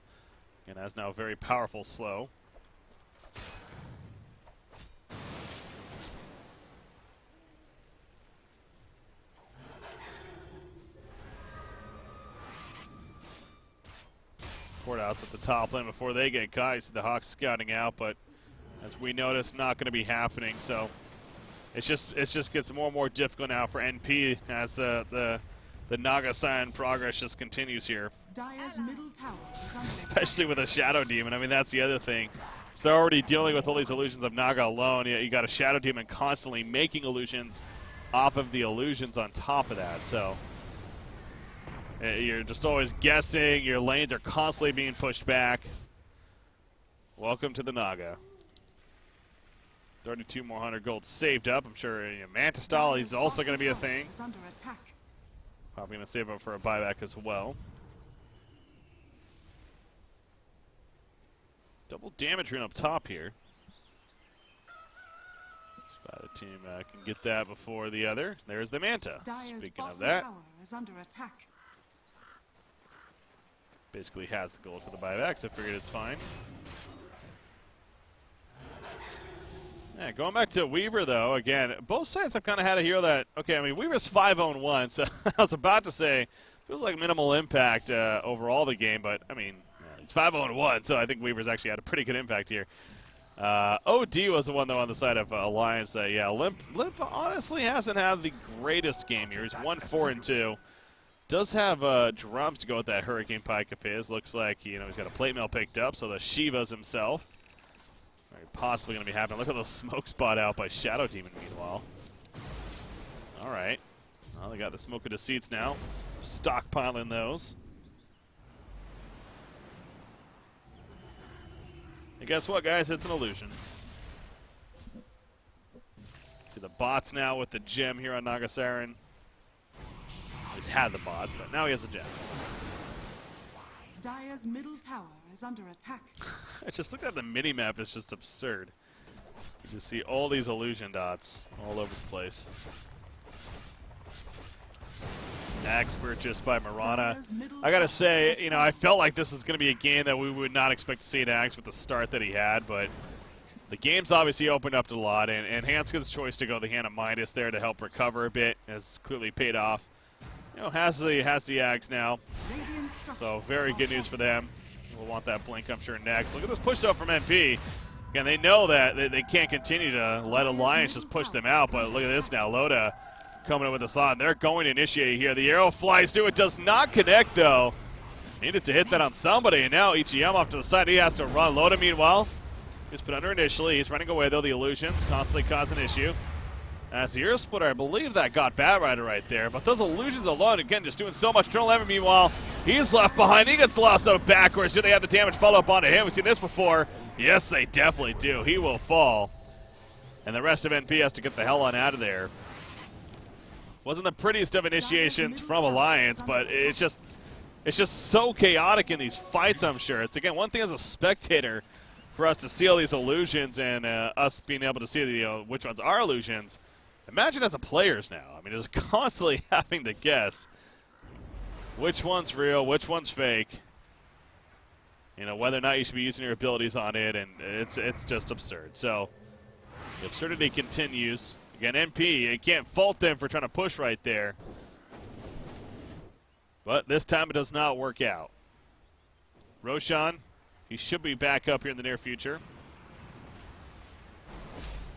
And has now a very powerful slow. Port outs at the top lane before they get caught. You see the Hawks scouting out, but as we noticed, not going to be happening. So it just gets more and more difficult now for NP as the Naga Siren progress just continues here. Dire's middle tower is under Especially with a Shadow Demon. I mean, that's the other thing. So they're already dealing with all these illusions of Naga alone. You got a Shadow Demon constantly making illusions off of the illusions on top of that. So you're just always guessing. Your lanes are constantly being pushed back. Welcome to the Naga. 32 more 100 gold saved up. I'm sure Mantis Style is also going to be a thing. under attack. Probably going to save up for a buyback as well. Double damage rune up top here. The team can get that before the other. There's the Manta. Dire's Speaking of bottom that, tower is under attack. basically has the gold for the buyback, so I figured it's fine. Yeah, going back to Weaver, though, again, both sides have kind of had a hero that, okay, I mean, Weaver's 5-0-1, so I was about to say, feels like minimal impact overall the game, but, I mean, it's 5-0-1, so I think Weaver's actually had a pretty good impact here. OD was the one, though, on the side of Alliance. Yeah, Limp honestly hasn't had the greatest game here. He's 1-4-2. Does have drums to go with that Hurricane Pike of his. Looks like, he's got a plate mail picked up, so the Shiva's himself. Possibly going to be happening. Look at the smoke spot out by Shadow Demon, meanwhile. All right. Well, they got the Smoke of Deceits now. Stockpiling those. And guess what, guys? It's an illusion. See the bots now with the gem here on Nagasarin. He's had the bots, but now he has a gem. Dire's middle tower is under attack. I just look at the mini-map. It's just absurd. You just see all these illusion dots all over the place. Axe purchased by Mirana. I gotta say, I felt like this is going to be a game that we would not expect to see an Axe with the start that he had, but the game's obviously opened up a lot, and Hanskin's choice to go the hand of Midas there to help recover a bit has clearly paid off. Has the Axe now, so very good news for them. We'll want that blink, I'm sure, next. Look at this push, though, from NP. Again, they know that they can't continue to let Alliance just push them out, but look at this now. Loda coming in with the slot. They're going to initiate here. The arrow flies through. It does not connect, though. Needed to hit that on somebody, and now EGM off to the side. He has to run. Loda, meanwhile, he's put under initially. He's running away, though. The illusions constantly cause an issue. As the Earth Splitter, I believe that got Bat Rider right there. But those illusions alone, again, just doing so much. Eternal Envy, meanwhile, he's left behind. He gets lost out backwards. Do they have the damage follow up onto him? We've seen this before. Yes, they definitely do. He will fall. And the rest of NP has to get the hell on out of there. Wasn't the prettiest of initiations from Alliance, but it's just so chaotic in these fights, I'm sure. It's, again, one thing as a spectator for us to see all these illusions and us being able to see which ones are illusions. Imagine as a players now. I mean, just constantly having to guess which one's real, which one's fake. Whether or not you should be using your abilities on it, and it's just absurd. So the absurdity continues. Again, NP, you can't fault them for trying to push right there. But this time it does not work out. Roshan, he should be back up here in the near future.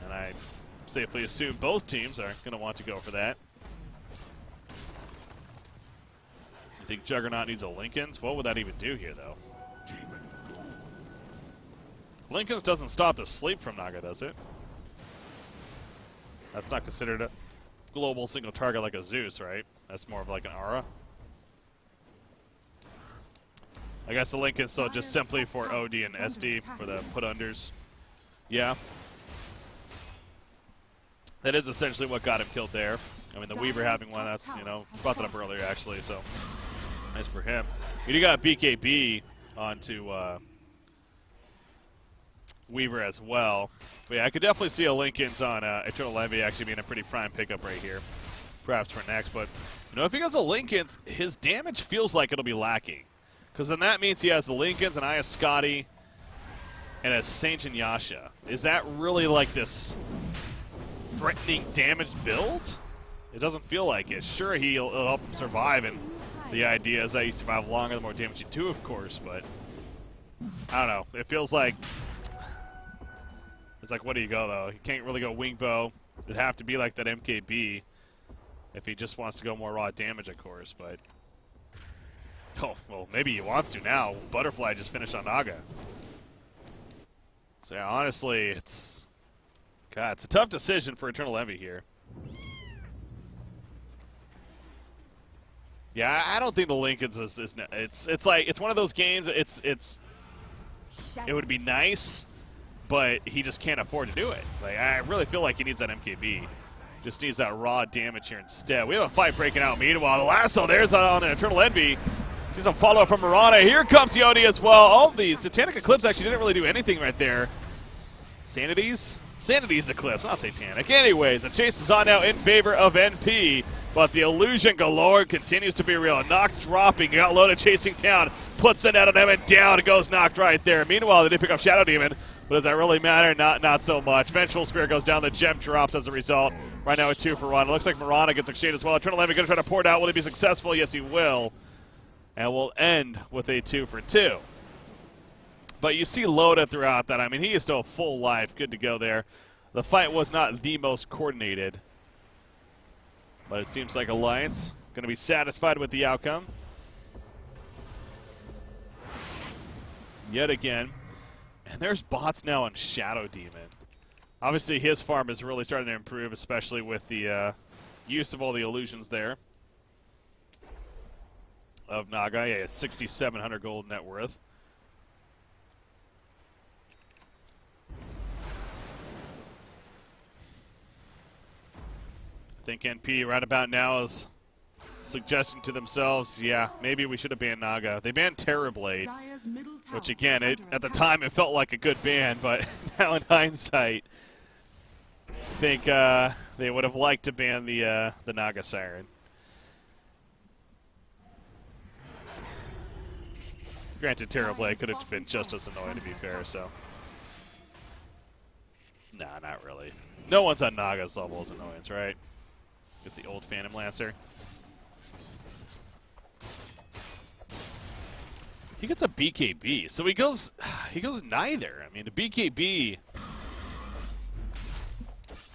And I safely assume both teams are going to want to go for that. I think Juggernaut needs a Lincoln's. What would that even do here, though? Lincoln's doesn't stop the sleep from Naga, does it? That's not considered a global single target like a Zeus, right? That's more of like an aura. I guess the Lincoln's still just simply for OD and SD for the put-unders. Yeah. That is essentially what got him killed there. I mean, the Weaver having one, that's, brought that up earlier, actually, so nice for him. You do got BKB onto Weaver as well. But yeah, I could definitely see a Lincoln's on Eternal Envy actually being a pretty prime pickup right here, perhaps for next. But, if he goes to Lincoln's, his damage feels like it'll be lacking. Because then that means he has the Lincoln's, and Aya Scotty, and a Saint and Yasha. Is that really like this threatening damage build? It doesn't feel like it. Sure, he'll help him survive, and the idea is that you survive longer the more damage you do, of course, but I don't know. It feels like it's like, where do you go, though? He can't really go wing bow. It'd have to be like that MKB if he just wants to go more raw damage, of course, but oh, well, maybe he wants to now. Butterfly just finished on Naga. So yeah, honestly, it's a tough decision for Eternal Envy here. Yeah, I don't think the Lincoln's is it's like, it's one of those games. It would be nice, but he just can't afford to do it. Like, I really feel like he needs that MKB. Just needs that raw damage here instead. We have a fight breaking out. Meanwhile, the lasso there's on an Eternal Envy. See some follow-up from Mirana. Here comes Yodi as well. All the Satanic Eclipse actually didn't really do anything right there. Sanity's Eclipse, not Satanic. Anyways, the chase is on now in favor of NP, but the illusion galore continues to be real. Knocked dropping, got loaded chasing down, puts it out on him, and down goes Knocked right there. Meanwhile, they did pick up Shadow Demon, but does that really matter? Not so much. Vengeful Spirit goes down, the gem drops as a result. Right now a 2 for 1. It looks like Mirana gets exchanged as well. Eternal Envy going to try to pour it out. Will he be successful? Yes, he will. And we'll end with a 2 for 2. But you see Loda throughout that. I mean, he is still full life. Good to go there. The fight was not the most coordinated. But it seems like Alliance going to be satisfied with the outcome. Yet again. And there's bots now on Shadow Demon. Obviously, his farm is really starting to improve, especially with the use of all the illusions there. Of Naga, yeah, 6,700 gold net worth. I think NP right about now is suggesting to themselves, yeah, maybe we should have banned Naga. They banned Terrorblade, which again, at the time it felt like a good ban, but now in hindsight, I think they would have liked to ban the Naga Siren. Granted, Terrorblade could have been just as annoying, to be fair, so. Nah, not really. No one's on Naga's level as annoyance, right? It's the old Phantom Lancer. He gets a BKB, so he goes neither. I mean, the BKB.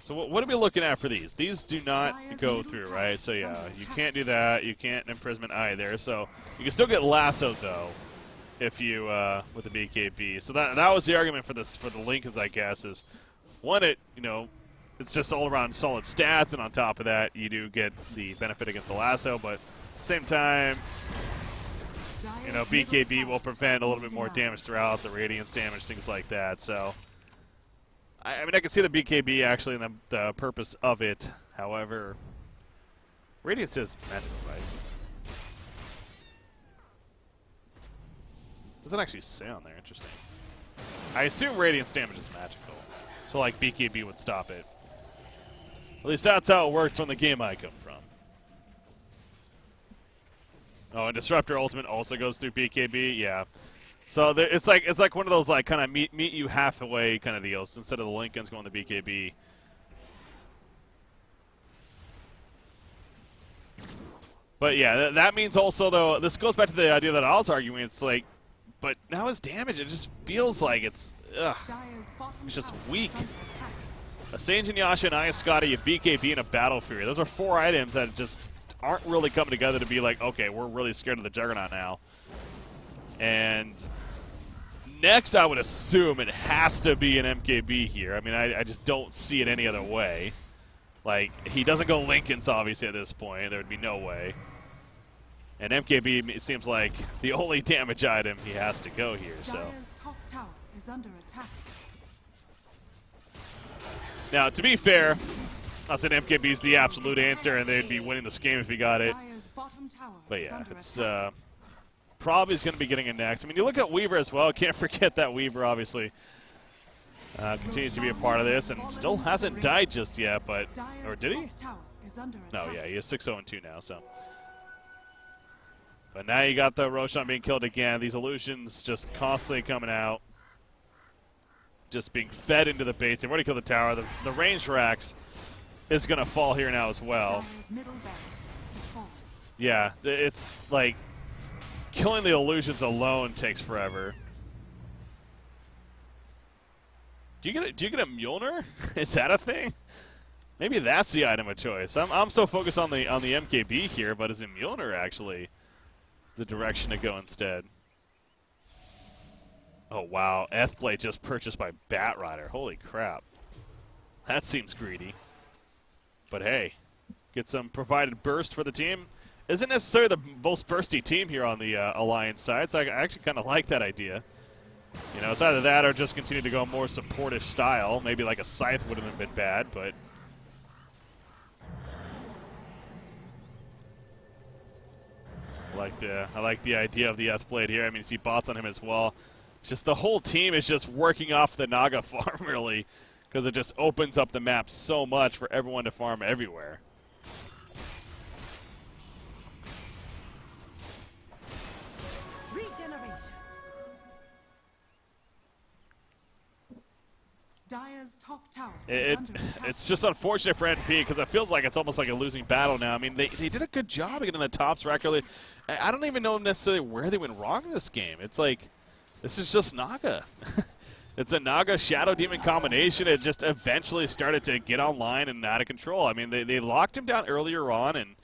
So what are we looking at for these? These do not go through, right? So yeah, you can't do that. You can't imprisonment either. So you can still get lassoed though, if you with the BKB. So that was the argument for the Lincolns, I guess, is one, it's just all around solid stats, and on top of that, you do get the benefit against the lasso, but at the same time, BKB will prevent a little bit more damage throughout, the radiance damage, things like that. So, I mean, I can see the BKB actually and the purpose of it. However, radiance is magical, right? Doesn't actually say on there. Interesting. I assume radiance damage is magical, so like BKB would stop it. At least that's how it works on the game I come from. Oh, and Disruptor Ultimate also goes through BKB, yeah. So it's like one of those like kind of meet you halfway kind of deals. Instead of the Lincolns going to BKB. But yeah, that means also though this goes back to the idea that I was arguing. It's like, but now his damage, it just feels like it's just weak. A Sanjin Yasha and Ayaskata, a BKB, and a Battle Fury. Those are 4 items that just aren't really coming together to be like, okay, we're really scared of the Juggernaut now. And next, I would assume it has to be an MKB here. I mean, I just don't see it any other way. Like, he doesn't go Lincolns, obviously, at this point. There would be no way. And MKB, it seems like the only damage item he has to go here, so. Dire's top tower is under attack. Now, to be fair, not that MKB is the absolute answer, and they'd be winning this game if he got it. But yeah, it's probably going to be getting it next. I mean, you look at Weaver as well. Can't forget that Weaver, obviously, continues to be a part of this, and still hasn't died just yet. But or did he? No, yeah, he is 6-0-2 now. So, but now you got the Roshan being killed again. These illusions just constantly coming out. Just being fed into the base. They've already killed the tower. The range racks is going to fall here now as well. Yeah, it's like killing the illusions alone takes forever. Do you get a Mjolnir? Is that a thing? Maybe that's the item of choice. I'm so focused on the MKB here, but is a Mjolnir actually the direction to go instead? Oh, wow. Ethblade just purchased by Batrider. Holy crap. That seems greedy. But hey, get some provided burst for the team. Isn't necessarily the most bursty team here on the Alliance side, so I actually kind of like that idea. You know, it's either that or just continue to go more supportive style. Maybe like a Scythe wouldn't have been bad, but... I like the idea of the Blade here. I mean, you see bots on him as well. Just the whole team is just working off the Naga farm, really, because it just opens up the map so much for everyone to farm everywhere. Regeneration. Dire's top tower is under attack. It's just unfortunate for NP because it feels like it's almost like a losing battle now. I mean, they did a good job of getting the tops regularly. I don't even know necessarily where they went wrong in this game. It's like, this is just Naga. It's a Naga Shadow Demon combination. It just eventually started to get online and out of control. I mean, they locked him down earlier on, and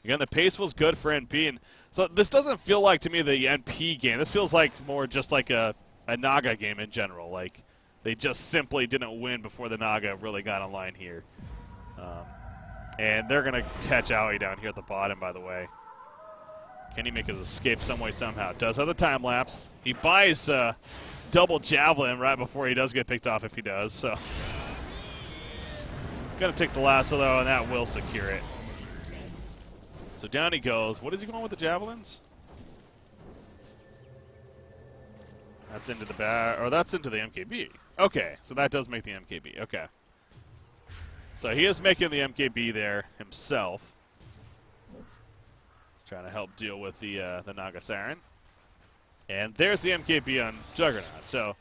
again, the pace was good for NP. And so this doesn't feel like, to me, the NP game. This feels like more just like a Naga game in general. Like, they just simply didn't win before the Naga really got online here. And they're going to catch Aoi down here at the bottom, by the way. Can he make his escape some way, somehow? Does have the time lapse. He buys double javelin right before he does get picked off if he does. So, going to take the lasso, though, and that will secure it. So down he goes. What is he going with the javelins? That's into the that's into the MKB. Okay, so that does make the MKB. Okay. So he is making the MKB there himself. Trying to help deal with the Naga Siren. And there's the MKB on Juggernaut. So,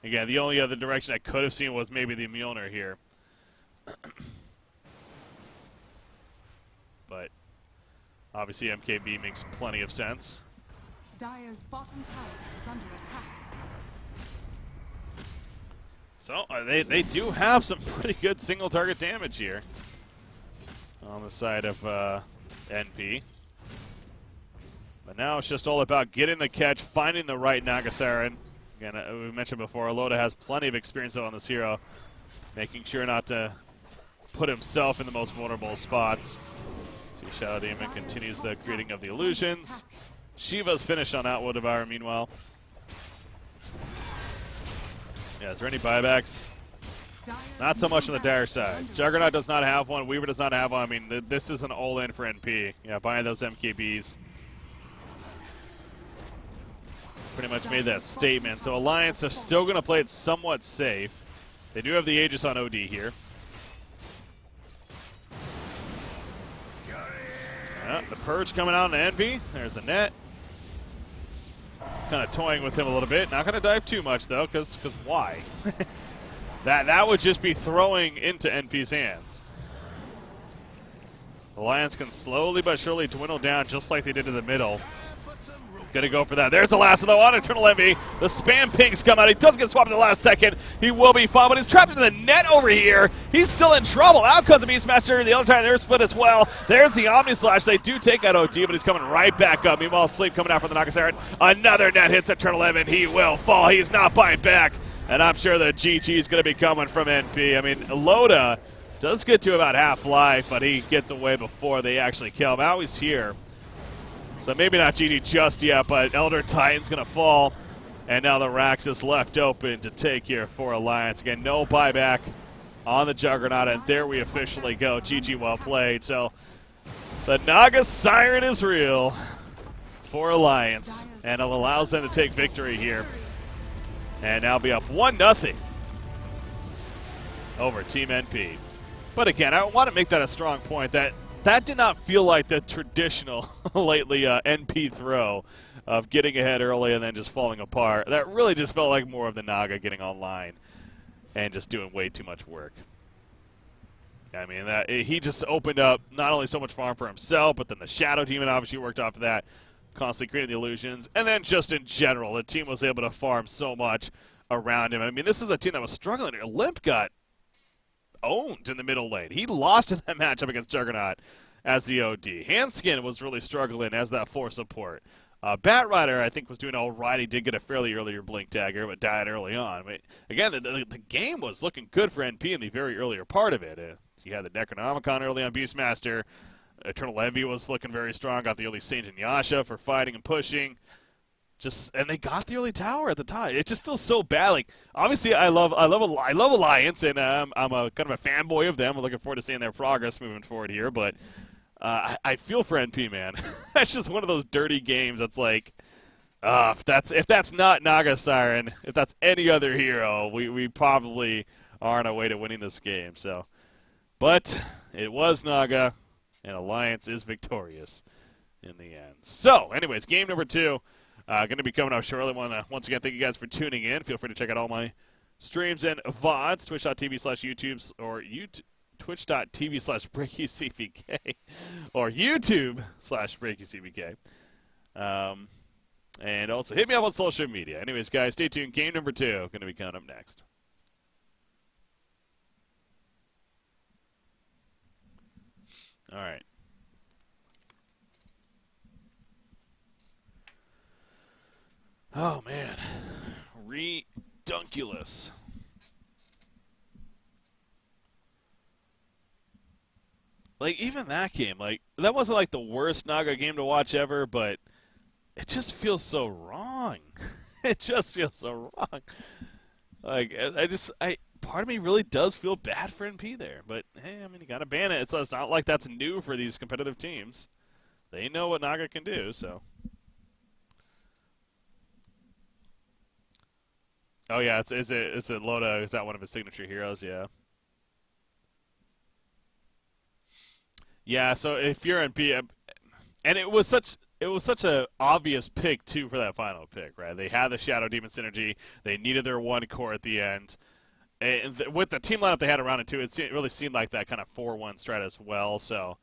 again, the only other direction I could have seen was maybe the Mjolnir here. But, obviously MKB makes plenty of sense. Dire's bottom tower is under attack. So, they do have some pretty good single target damage here on the side of NP. But now it's just all about getting the catch, finding the right Naga Siren. Again, we mentioned before, Aloda has plenty of experience on this hero, making sure not to put himself in the most vulnerable spots. So Shadow Demon continues the creating of the illusions. Shiva's finished on Outward Devour, meanwhile. Yeah, is there any buybacks? Not so much on the Dire side. Juggernaut does not have one. Weaver does not have one. I mean, this is an all-in for NP. Yeah, buying those MKBs. Pretty much made that statement. So Alliance are still going to play it somewhat safe. They do have the Aegis on OD here. The Purge coming out in NP. There's the net. Kind of toying with him a little bit. Not going to dive too much, though, because why? that would just be throwing into NP's hands. Alliance can slowly but surely dwindle down just like they did in the middle. Gonna go for that. There's the last of the on Eternal Envy. The spam pinks come out. He does get swapped in the last second. He will be fine, but he's trapped into the net over here. He's still in trouble. Out comes the Beastmaster. The other time they're split as well. There's the Omni Slash. They do take out OD, but he's coming right back up. Meanwhile, Sleep coming out from the Naga Siren. Another net hits Eternal Envy. He will fall. He's not biting back. And I'm sure the GG is going to be coming from NP. I mean, Loda does get to about half life, but he gets away before they actually kill him. Now he's here. So maybe not GG just yet, but Elder Titan's going to fall. And now the Rax is left open to take here for Alliance. Again, no buyback on the Juggernaut, and there we officially go. GG, well played. So the Naga Siren is real for Alliance, and it allows them to take victory here. And now be up 1-0 over Team NP. But again, I want to make that a strong point that did not feel like the traditional lately NP throw of getting ahead early and then just falling apart. That really just felt like more of the Naga getting online and just doing way too much work. I mean, he just opened up not only so much farm for himself, but then the Shadow Demon obviously worked off of that, constantly creating the illusions. And then just in general, the team was able to farm so much around him. I mean, this is a team that was struggling. Limp got owned in the middle lane. He lost in that matchup against Juggernaut as the OD. Handskin was really struggling as that 4 support. Batrider, I think, was doing all right. He did get a fairly earlier Blink Dagger, but died early on. But again, the game was looking good for NP in the very earlier part of it. You had the Necronomicon early on Beastmaster. Eternal Envy was looking very strong. Got the early Sage and Yasha for fighting and pushing. And they got the early tower at the time. It just feels so bad. Like, obviously, I love Alliance, and I'm a kind of a fanboy of them. I'm looking forward to seeing their progress moving forward here. But I feel for NP, man. That's just one of those dirty games. That's like, if that's not Naga Siren, if that's any other hero, we probably are on our way to winning this game. So, but it was Naga, and Alliance is victorious in the end. So, anyways, game number 2, going to be coming up shortly. Once again, thank you guys for tuning in. Feel free to check out all my streams and VODs, twitch.tv/YouTube or twitch.tv/BreakyCBK or YouTube/BreakyCBK. And also hit me up on social media. Anyways, guys, stay tuned. Game number 2 going to be coming up next. All right. Oh, man. Redunculous. Like, even that game, like, that wasn't like the worst Naga game to watch ever, but it just feels so wrong. It just feels so wrong. Like, part of me really does feel bad for NP there. But, hey, I mean, you got to ban it. It's not like that's new for these competitive teams. They know what Naga can do, so. Oh, yeah, is it Loda? Is that one of his signature heroes? Yeah. Yeah, so if you're NP, and it was such a obvious pick too for that final pick, right? They had the Shadow Demon synergy. They needed their one core at the end, and with the team lineup they had around it too, really seemed like that kind of 4-1 strat as well. So